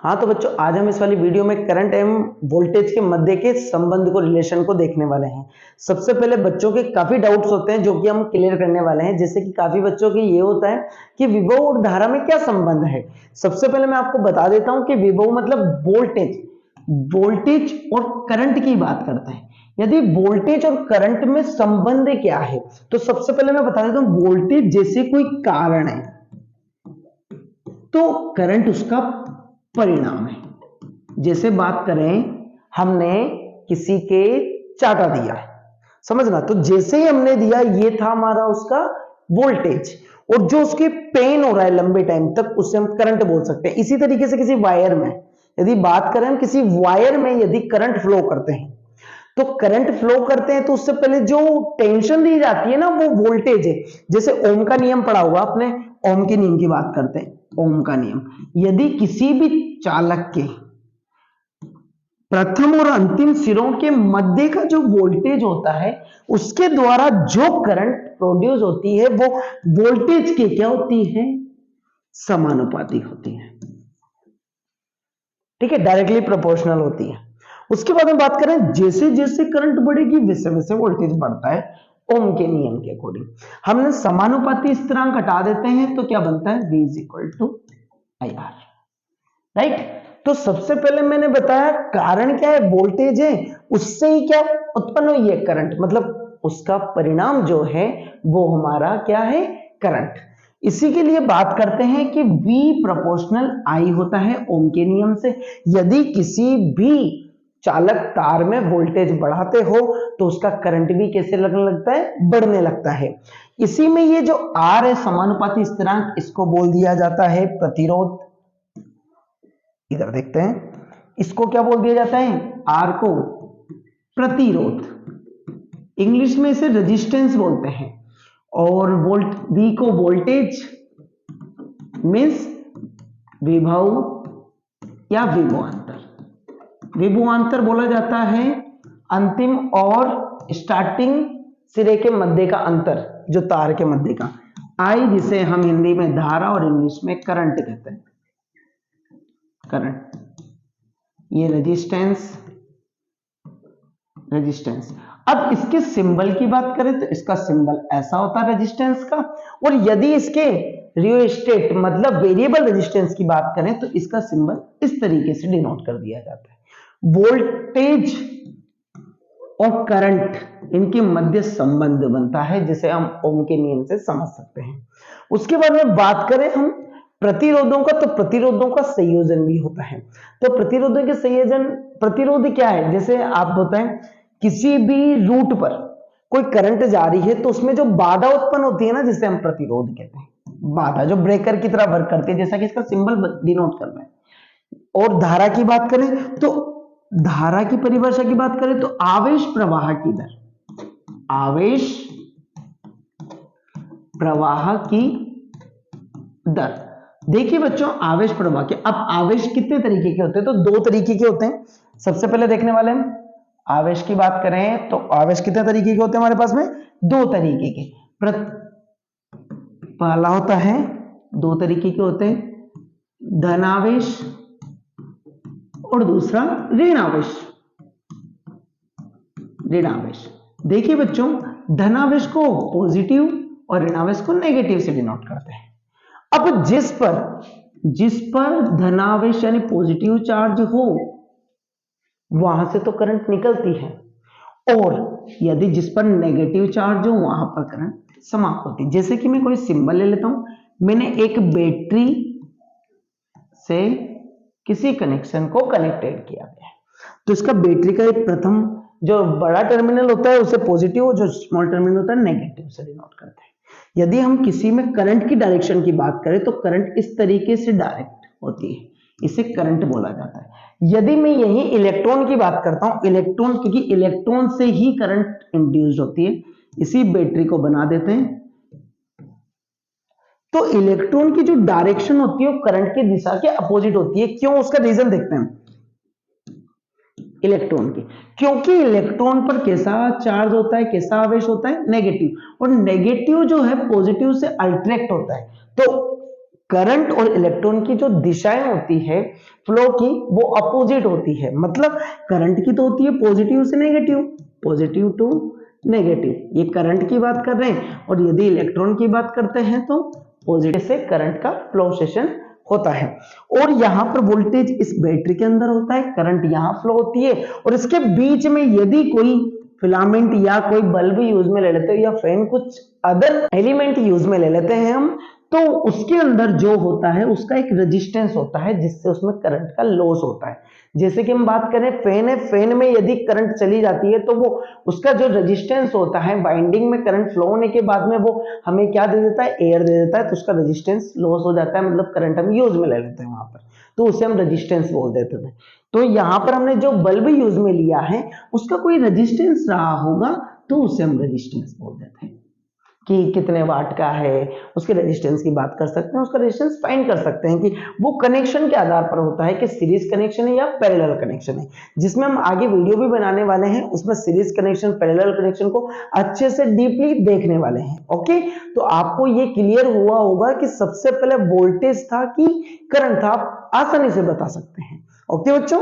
हाँ तो बच्चों, आज हम इस वाली वीडियो में करंट एवं वोल्टेज के मध्य के संबंध को, रिलेशन को देखने वाले हैं। सबसे पहले बच्चों के काफी डाउट्स होते हैं जो कि हम क्लियर करने वाले हैं। जैसे कि काफी बच्चों के ये होता है कि विभव और धारा में क्या संबंध है। सबसे पहले मैं आपको बता देता हूं कि विभव मतलब वोल्टेज, वोल्टेज और करंट की बात करते हैं। यदि वोल्टेज और करंट में संबंध क्या है, तो सबसे पहले मैं बता देता हूं, वोल्टेज जैसे कोई कारण है तो करंट उसका परिणाम है। जैसे बात करें, हमने किसी के चाटा दिया, समझना, तो जैसे ही हमने दिया ये था हमारा उसका वोल्टेज, और जो उसके पेन हो रहा है लंबे टाइम तक, उससे हम करंट बोल सकते हैं। इसी तरीके से किसी वायर में यदि बात करें, हम किसी वायर में यदि करंट फ्लो करते हैं, तो करंट फ्लो करते हैं तो उससे पहले जो टेंशन दी जाती है ना, वो वोल्टेज है। जैसे ओम का नियम पढ़ा होगा आपने, ओम के नियम की बात करते हैं। ओम का नियम, यदि किसी भी चालक के प्रथम और अंतिम सिरों के मध्य का जो वोल्टेज होता है, उसके द्वारा जो करंट प्रोड्यूस होती है, वो वोल्टेज की क्या होती है, समानुपाती होती है। ठीक है, डायरेक्टली प्रोपोर्शनल होती है। उसके बाद में बात करें, जैसे जैसे करंट बढ़ेगी वैसे वैसे वोल्टेज बढ़ता है, ओम के नियम के अकॉर्डिंग। हमने समानुपाती स्थिरांक हटा देते हैं तो क्या बनता है, V is equal to IR, right. तो सबसे पहले मैंने बताया कारण क्या है, वोल्टेज है, उससे ही क्या उत्पन्न हुई है, करंट, मतलब उसका परिणाम जो है वो हमारा क्या है, करंट। इसी के लिए बात करते हैं कि V प्रोपोर्शनल I होता है ओम के नियम से। यदि किसी भी चालक तार में वोल्टेज बढ़ाते हो तो उसका करंट भी कैसे लगने लगता है, बढ़ने लगता है। इसी में ये जो R है, समानुपाती स्थिरांक, इसको बोल दिया जाता है प्रतिरोध। इधर देखते हैं, इसको क्या बोल दिया जाता है, R को प्रतिरोध, इंग्लिश में इसे रेजिस्टेंस बोलते हैं। और V को वोल्टेज मीन्स विभव या विभवांतर। विभवांतर बोला जाता है अंतिम और स्टार्टिंग सिरे के मध्य का अंतर, जो तार के मध्य का। I जिसे हम हिंदी में धारा और इंग्लिश में करंट कहते हैं, करंट। ये रेजिस्टेंस, रेजिस्टेंस। अब इसके सिंबल की बात करें तो इसका सिंबल ऐसा होता है रेजिस्टेंस का। और यदि इसके रियोस्टेट मतलब वेरिएबल रेजिस्टेंस की बात करें तो इसका सिंबल इस तरीके से डिनोट कर दिया जाता है। वोल्टेज और करंट, इनके मध्य संबंध बनता है, जिसे हम ओम के नियम से समझ सकते हैं। उसके बाद में बात करें हम प्रतिरोधों का, तो प्रतिरोधों का संयोजन भी होता है। तो प्रतिरोधों के संयोजन, प्रतिरोध क्या है, जैसे आप बताएं, किसी भी रूट पर कोई करंट जा रही है तो उसमें जो बाधा उत्पन्न होती है ना, जिसे हम प्रतिरोध कहते हैं, बाधा जो ब्रेकर की तरह वर्क करती है, जैसा कि इसका सिंबल डिनोट कर रहा है। और धारा की बात करें तो धारा की परिभाषा की बात करें तो आवेश प्रवाह की दर, आवेश प्रवाह की दर। देखिए बच्चों, आवेश प्रवाह के, अब आवेश कितने तरीके के होते हैं, तो दो तरीके के होते हैं। सबसे पहले देखने वाले हम आवेश की बात करें तो आवेश कितने तरीके के होते हैं हमारे पास में, दो तरीके के। पहला होता है, दो तरीके के होते हैं, धनावेश और दूसरा ऋण आवेश, ऋण आवेश। देखिए बच्चों, धनावेश को पॉजिटिव और ऋण आवेश को नेगेटिव से डिनोट करते हैं। अब जिस पर धनावेश यानी पॉजिटिव चार्ज हो, वहां से तो करंट निकलती है, और यदि जिस पर नेगेटिव चार्ज हो वहां पर करंट समाप्त होती है। जैसे कि मैं कोई सिंबल ले लेता हूं, मैंने एक बैटरी से किसी कनेक्शन को कनेक्टेड किया गया है, तो इसका बैटरी का एक प्रथम जो बड़ा टर्मिनल होता है उसे पॉजिटिव, जो स्मॉल टर्मिनल होता है नेगेटिव से डिनोट करते हैं। यदि हम किसी में करंट की डायरेक्शन की बात करें तो करंट इस तरीके से डायरेक्ट होती है, इसे करंट बोला जाता है। यदि मैं यही इलेक्ट्रॉन की बात करता हूं, इलेक्ट्रॉन, क्योंकि इलेक्ट्रॉन से ही करंट इंड्यूस होती है, इसी बैटरी को बना देते हैं, तो इलेक्ट्रॉन की जो डायरेक्शन होती है वो करंट की दिशा के अपोजिट होती है। क्यों, उसका रीजन देखते हैं इलेक्ट्रॉन की। क्योंकि इलेक्ट्रॉन पर कैसा चार्ज होता है, कैसा आवेश होता है, नेगेटिव, और नेगेटिव जो है पॉजिटिव से अट्रैक्ट होता है। तो करंट और इलेक्ट्रॉन की जो दिशाएं होती है फ्लो की, वो अपोजिट होती है। मतलब करंट की तो होती है पॉजिटिव से नेगेटिव, पॉजिटिव टू नेगेटिव, ये करंट की बात कर रहे हैं। और यदि इलेक्ट्रॉन की बात करते हैं तो पॉजिटिव से करंट का फ्लोसेशन होता है। और यहां पर वोल्टेज इस बैटरी के अंदर होता है, करंट यहां फ्लो होती है, और इसके बीच में यदि कोई फिलामेंट या कोई बल्ब यूज में ले लेते हैं या फैन, कुछ अदर एलिमेंट यूज में ले लेते हैं हम, तो उसके अंदर जो होता है उसका एक रेजिस्टेंस होता है जिससे उसमें करंट का लॉस होता है। जैसे कि हम बात करें फैन है, फैन में यदि करंट चली जाती है तो वो उसका जो रेजिस्टेंस होता है, वाइंडिंग में करंट फ्लो होने के बाद में वो हमें क्या दे देता है, एयर दे देता है, तो उसका रेजिस्टेंस लॉस हो जाता है, मतलब करंट हम यूज में ले लेते हैं वहां पर, तो उसे हम रेजिस्टेंस बोल देते थे। तो यहां पर हमने जो बल्ब यूज में लिया है उसका कोई रेजिस्टेंस रहा होगा तो उसे हम रेजिस्टेंस बोल देते हैं कि कितने वाट का है, उसके रेजिस्टेंस की बात कर सकते हैं, उसका रेजिस्टेंस फाइंड कर सकते हैं कि वो कनेक्शन के आधार पर होता है कि सीरीज कनेक्शन है या पैरेलल कनेक्शन है, जिसमें हम आगे वीडियो भी बनाने वाले हैं, उसमें सीरीज कनेक्शन पैरेलल कनेक्शन को अच्छे से डीपली देखने वाले हैं। ओके, तो आपको ये क्लियर हुआ होगा कि सबसे पहले वोल्टेज था कि करंट था, आप आसानी से बता सकते हैं। ओके बच्चों।